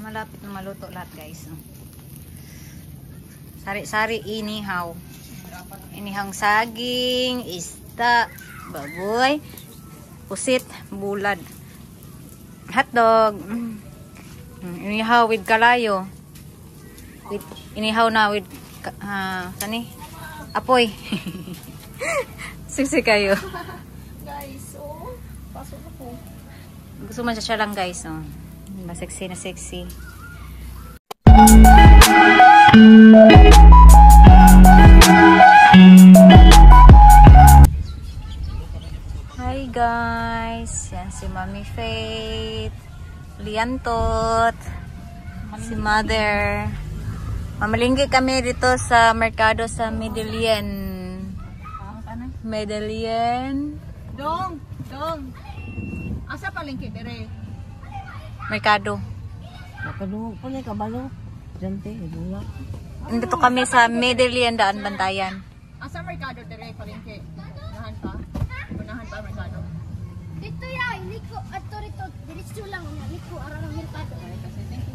Malapit na maluto lahat, guys. Sari-sari inihaw. Inihang saging, isda, baboy, pusit, bulad, hotdog. Inihaw with kalayo. Inihaw na with sani? Apoy. Siksi kayo. Guys, pasok ako. Gusto man siya lang, guys. Sexy na sexy. Hi guys, yan si Mami Faith, Liantot, si Mother. Mamalinggi kami dito sa merkado sa Medellin. Medellin. Dong. Asa palengke dire? Merkado. Nakadungog po niya kabalo. Dante, idula. Dito kami sa Medellin, Daan Bantayan. Asa merkado dire palengke? Unahan pa? Unahan pa merkado? Dito ya, liko ato rito, diretso lang na liko arang merkado.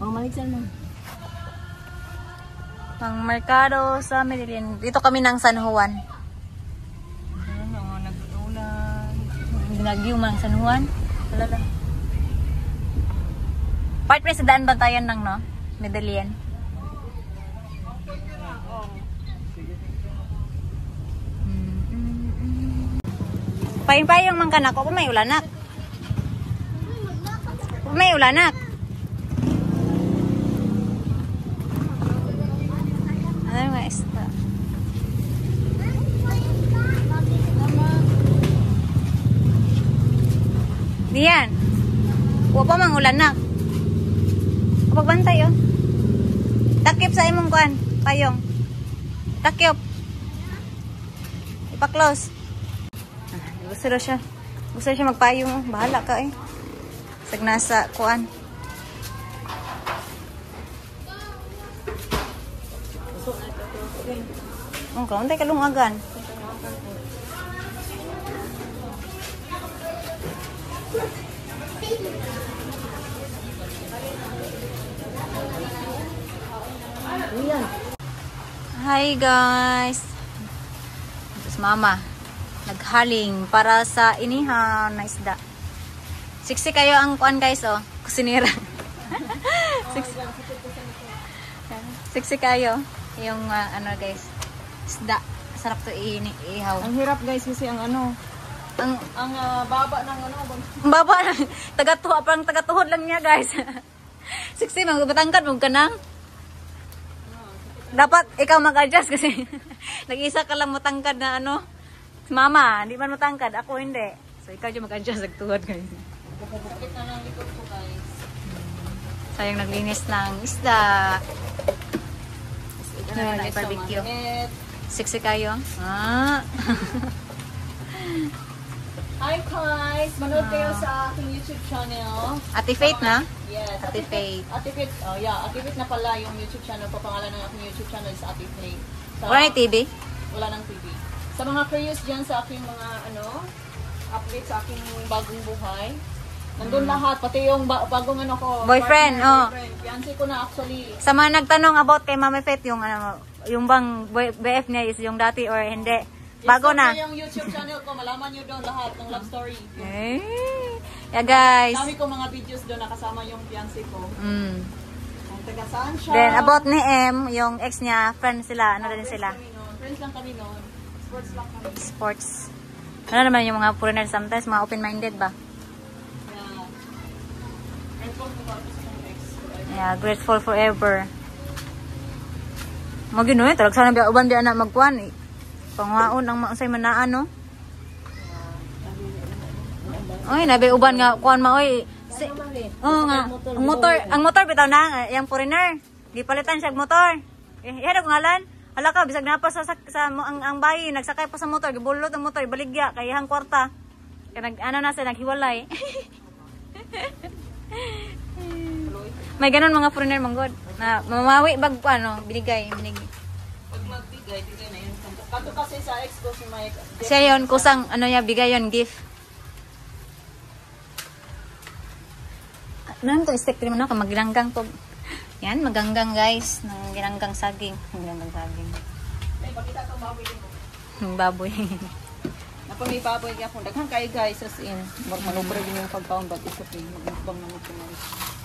Maligsan mo. Ang merkado sa Medellin. Dito kami ng San Juan. Nag-ulan. Ginagyo man San Juan. Wala lang. Part pre sa Daan Bantayan lang, no? Medellin. Payong-payong man ka na ko. May ulanak. May ulanak. Ano nga esta? Diyan. Huwag pa mang ulanak. Pagbantay, oh. Takip sa imong kuan, payong. Takip. Ipa-close. Gusto daw siya. Gusto siya magpayong, oh. Bahala ka, eh. Sag nasa kuan. Oh, kauntay ka lungagan. Hi guys. Tapos mama naghaling para sa inihaw na isda. Siksi kayo ang kuan, guys, oh. Kusinira. Siksi kayo yung ano, guys, isda. Sarap to ihaw. Ang hirap, guys, kasi ang baba ng ang baba ng tagatuhod, parang tagatuhod lang niya, guys. Siksi magbatangkad mo kanang. Dapat ikaw mag-adjust kasi nag-isa ka lang matangkad na ano. Mama, hindi man matangkad. Ako hindi. So, ikaw dyan mag-adjust. Nagtuhod kayo. Sakit na ng likod ko, guys. Sayang naglinis ng isda. Ito na rin barbecue. Siksi kayo. Hi guys! Manood kayo sa aking YouTube channel. Ate Faith na? Yes. Ate Faith. Ate Faith. Oh yeah, Ate Faith na pala yung YouTube channel. Papangalan ng aking YouTube channel is Ate Faith. Wala na TV? Wala ng TV. Sa mga curious dyan sa aking mga update sa aking bagong buhay. Nandun lahat, pati yung bagong ko. Boyfriend, partner, boyfriend. Fiancé ko na actually. Sa mga nagtanong about kay Mami Faith, yung bang BF niya is yung dati or hindi? Bago na. Yung YouTube channel ko, malaman nyo doon lahat ng love story. Yeah, guys. Dami ko mga videos doon nakasama yung fiancé ko. Kung taga saan siya. Then about ni M, yung ex niya, friends sila, ano rin sila? Friends lang kami noon. Sports lang kami. Sports. Ano naman yung mga foreigner sometimes, mga open-minded ba? Yeah. Grateful ko ba sa ex. Yeah, grateful forever. Maginoy, talag sana biya uban biya na magkuhan eh. Pangwaon ang mausay manaan, no? Oy, nabi uban nga kuan ma oy. Nga. Ang motor bitaw na yang foreigner. Gipalitan siya motor. Ihadog ngalan. Hala ka bisag napas sa ang bayi nagsakay pa sa motor, gibulot ang motor, baligya kay hang kwarta. Kay na sa naghiwalay. May ganon mga foreigner manggod na mamawi bag binigay. Pag magbigay, bigay na yun. Kanto kasi sa ex ko si Mike. Siya yun, kusang bigay yun, gift. Nan to stick naman ako maglanggang to. Yan, maganggang guys. Ng ginanggang saging. Ginanggang saging. Ay, pakita ko baboy din. Baboy. Ako may baboy kaya kung daghang kayo guys as in. Manubre din yung pagkaon but it's okay. Magbukbang na ito.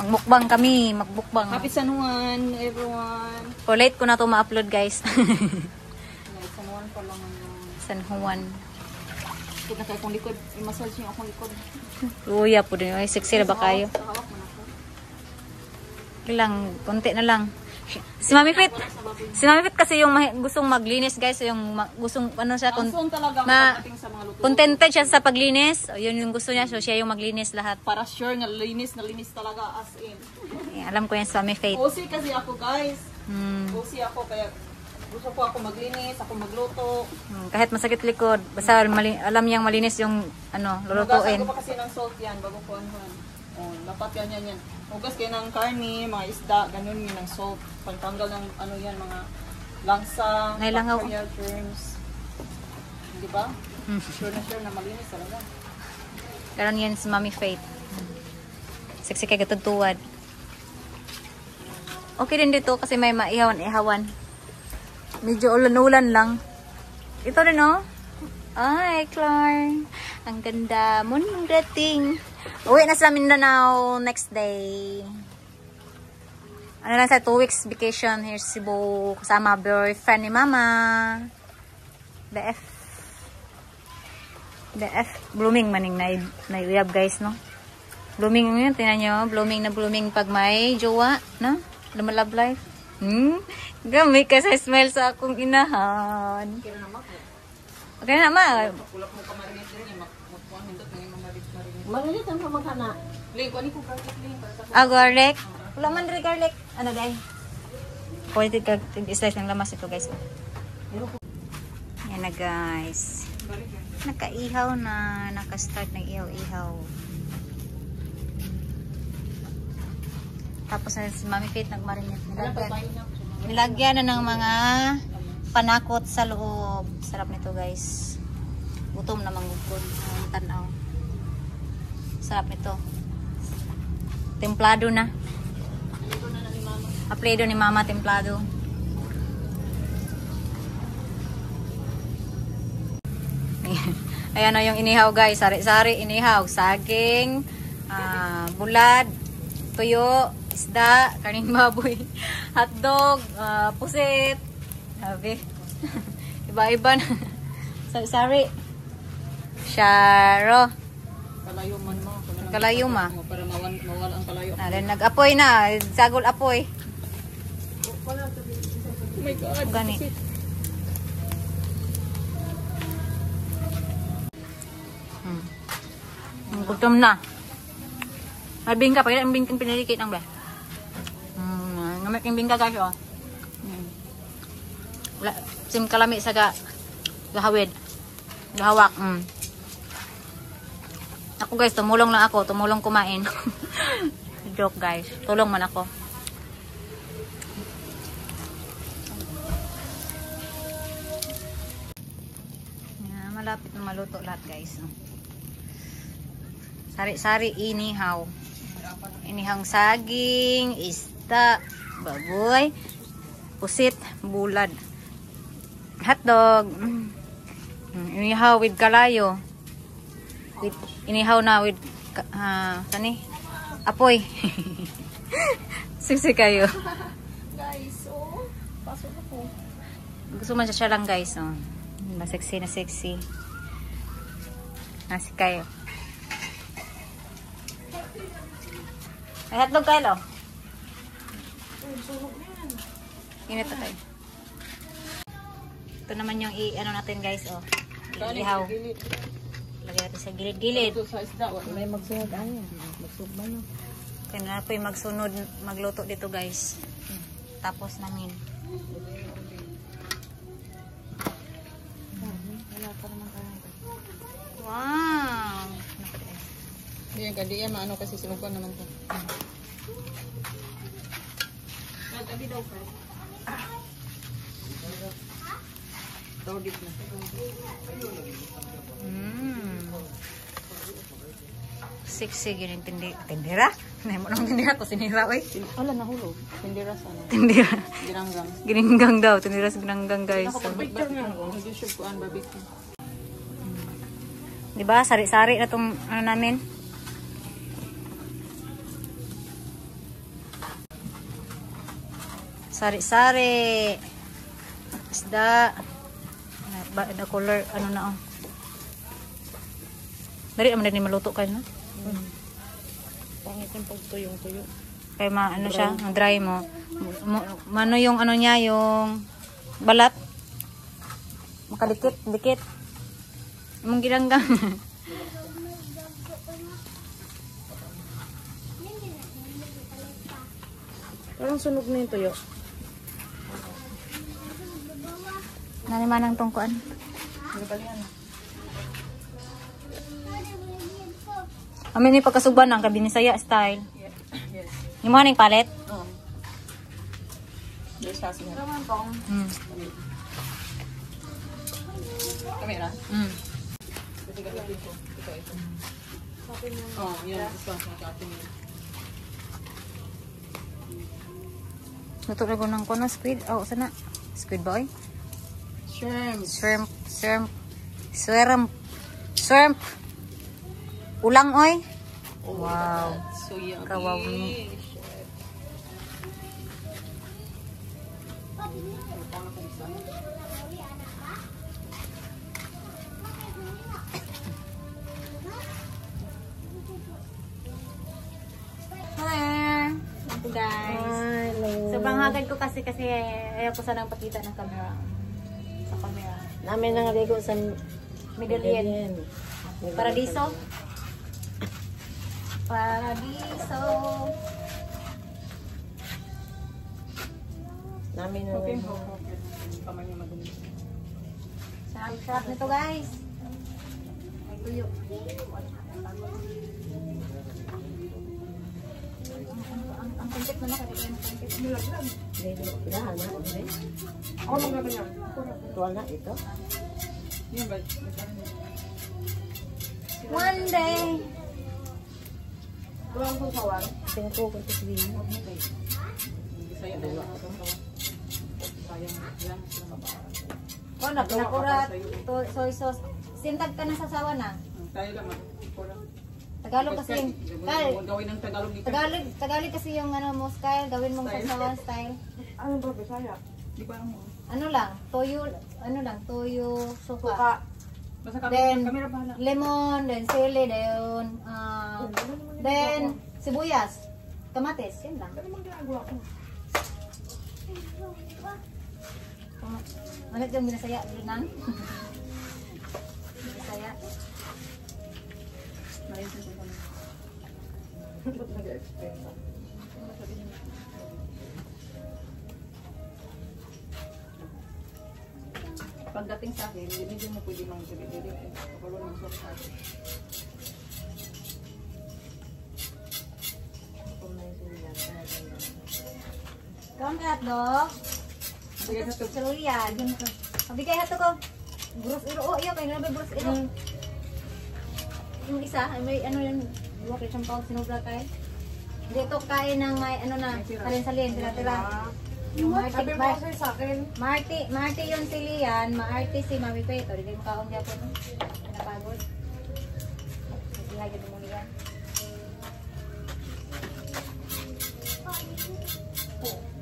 Magmukbang kami. Magbukbang. Happy San Juan, everyone. For late ko na to ma-upload guys. Guys, San Juan pa lang ano. San Juan. Ikot na kayo kong likod. I-massage niyo akong likod. Uya po din. Ay, sexy na ba kayo? Sa hawak mo na ako. Ilang, konti na lang. Si Mami Fit. Si Mami Fit kasi yung gustong maglinis guys. Yung gustong ano siya. Ang son talaga pagdating sa mga luto. Contented siya sa paglinis. O, yun yung gusto niya. So siya yung maglinis lahat. Para sure nga linis na linis talaga as in. Alam ko yan sa Mami Fit. OC kasi ako guys. Hmm. OC ako kaya gusto ko ako maglinis, ako magluto. Kahit masakit likod. Basta alam niyang malinis yung ano, lulutuin. Hugasan ko pa kasi ng salt yan bago ko anuhan. Oh, dapat yan. Hugas kayo ng karne, mga isda, ganun yun ng salt. Pagtanggal ng ano yan, mga langsa, Nailangaw. bacteria, germs. Di ba? Sure na malinis talaga. Karon yan si Mami Faith. Sexy kay gatutuwad. Okay din dito kasi may maihawan-ihawan. Medyo ulan-ulan lang. Ito rin oh. Ay, Clark. Ang ganda mo nung dating. Uwi na sa Mindanao next day. Ano lang sa 2 weeks vacation here sa Cebu. Kasama boyfriend ni Mama. BF. Blooming maning na-uyab guys, no? Blooming yun, tingnan nyo. Blooming na blooming pag may jowa, no? Lumalab life. Gamay ka sa smell sa akong inahan. Okay na, ma. Kulap mo ka marinig din, magpuan hindot na yung mga marinig. Magalit ang pamagana. Ling, kuha ni ko garlic, Ling. Garlic. Wala man rin garlic. Ano day? Pwede slice ng lamas ito guys. Yan na guys. Nakaihaw na. Naka-start ng ihaw-ihaw. Tapos na si Mami Faith nagmarinate. Nilagyan na ng mga panakot sa loob. Sarap nito guys. Gutom na manggugod. Ang tanaw. Sarap nito. Templado na. Apledo ni Mama templado. Ayan na yung inihaw guys. Sari-sari inihaw. Saging, bulad, tuyo, isda, karning baboy, hotdog, pusit. Sabi. Iba-iba na. Sari. Sharo. Kalayo man mo. Kalayo ma. Para mawala ang kalayo. Nag-apoy na. Sagol apoy. Oh my God. Gani. Gutom na. May bingka pa. Yung bingking pinalikit ng ba? Ngamit yung bingka guys oh. Sim kalami sa gahawid. Gahawak. Ako guys, tumulong lang ako. Tumulong kumain. Joke guys. Tulong man ako. Malapit na maluto lahat guys. Sari-sari inihaw. Inihang saging, isda, baboy, pusit, bulad, hotdog. Inihaw with kalayo. Inihaw na with kani? Apoy. Siksi kayo. Guys, oh. Pasok ako. Gusto man siya lang guys. Oh. Sexy na sexy. Nasi kayo. May hotdog kayo. Init na tayo. Ito naman yung ano natin guys. Oh. Ihaw. Lagyan natin sa gilid-gilid. Ito sa isda. May magsunod. Magsug ba no? Kaya na po yung magsunod. Magluto dito guys. Tapos namin. Wow! Yan, kandi yan, maano kasi sinukan naman to. Kandi daw pa. Tawagit na. Siksig yun yung tindira. Hindi mo nang tindira ko, sinira, oy. Ala, nahulog. Tindira sana. Tindira. Ginanggang. Gininggang daw, tindira sa ginanggang, guys. Nakapag-picture nga ako. Nag-YouTube ko ang barbecue. Diba, sari-sari na tong ano namin. Sari-sari. Isda. The color, ano na, oh. Dari naman din maluto kayo, no? Pangit yung pagtuyong-tuyo. Kaya ano siya, dry mo. Mano yung ano niya, yung balat. Makadikit. Mong ginanggang. Parang sunog na yung tuyo. Nanimanang tungkuan. Amin ni pagkasuban ng kabinisaya style. Yes. Yung mga ning palet. Oo. Yes, kasi nga. Kamera? Kasi gagawin ko. Ito. Oo, yan. Ito ang ating yun. Luto na ko ng kono, squid. Oh, sana. Squid boy. Shrimp. Ulang, oy. Wow. So yummy. Kawawi. Hi. Ito guys. Sobrang hagad ko kasi ayaw ko sanang pakita ng camera. Sa camera. Namin nangaligo sa Medellin. Paradiso. Namin Okay, nangaligo. kamay niya madumi. Sarap nito guys. May tuyo. Ang kontit mo na kasi ng kontit. Ilahan na. Ako lang naman yan. Tuwa na ito. Yan ba? One day. Tuwang kong kawan. Tingnan ko kung sabihin mo. Bisaya na yun. Sayang yan. Kono, pinakurat. Soy sauce. Sintag ka na sa sawa na. Tayo lang man. Tagalog kasi yung... Kyle, Gawin ng Tagalog dito. Tagalog kasi yung ano mo, style. Gawin mong sasawan style. Ano ba, Bisaya? Di ba mo? Ano lang, toyo, suka. Basta Then, kamera bahala. lemon, then sili, then sibuyas, kamatis, yan lang. Ano mang ginagawa ko? Manit yung binasaya, ginang. Binasaya. Nainsin ko kami. Ba't nag-expect? Pagdating sa akin, hindi mo pwede mang dili-dili. Kapalo ng sauce sa akin. Kaon ka hotdog? Sige, sa Sa lulian. Mabigay hato ko. Buros iro. Oh, iyo, kaya nabi buros iro. Yung isa, may ano yung buwak yung sampaw, sinubra kayo. Dito kain ng may ano na, salin-salin, tira-tira. sabi mo kasi sa akin. Marty yung si Lian, maarte si Mami Peto. Hindi mo kaon dyan po, no? Napagod. Ilagay mo Lian.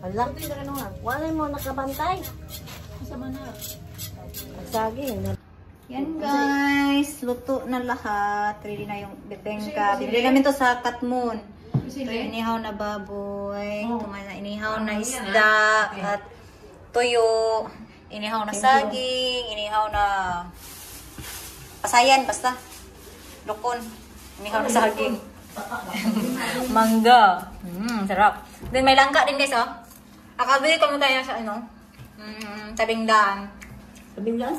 Hala, wala mo nakabantay. Sama na. Saging. Yan guys, luto na lahat. Ready na yung bibengka. Bibili namin to sa Katmon. Ito yung inihaw na baboy. Ito na inihaw na isda. At tuyo. Inihaw na saging. Inihaw na pasayan basta. Lukon. Inihaw na saging. Mangga. Sarap. Then may langka din guys oh. Akabili ko mo tayo sa ano. Tabing daan. Sabihin lang?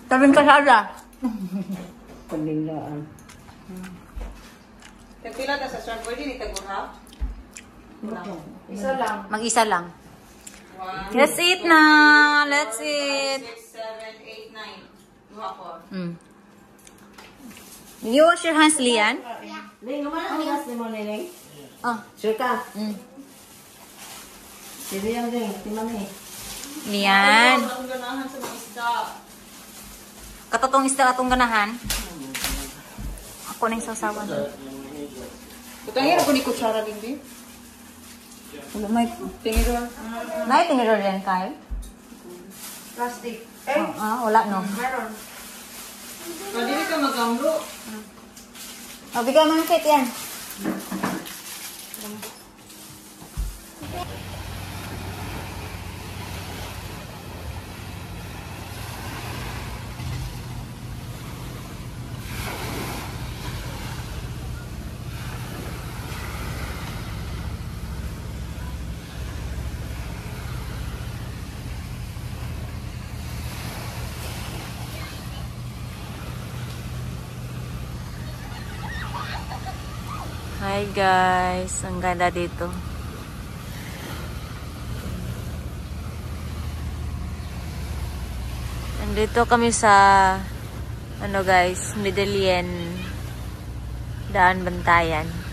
Tabing kasada. Paglingaan. Tagpila na sa short, pwede ni tagurha? Isa lang. Mag-isa lang. 1, Let's eat na. Let's eat. 6, 7, 8, 9. Duha ko. You wash your hands, Lian? Ling, naman ang higas ni mo, Ling. Ah. Sure ka? Mm. Sige yan, Ling. Timan eh. Lian. Ang ganahan sa mga isda. Katotong isda atong ganahan. Ako na yung sasawan. Butangin ako ni kutsara din, di? Wala, may Tinidor. tinidor din kayo? Plastic. Wala no. Meron. Pwede ka mag-amro. Bigay mo ng kit yan. Hi guys, ang ganda dito. Nandito kami sa ano guys, Medellin Daan Bantayan.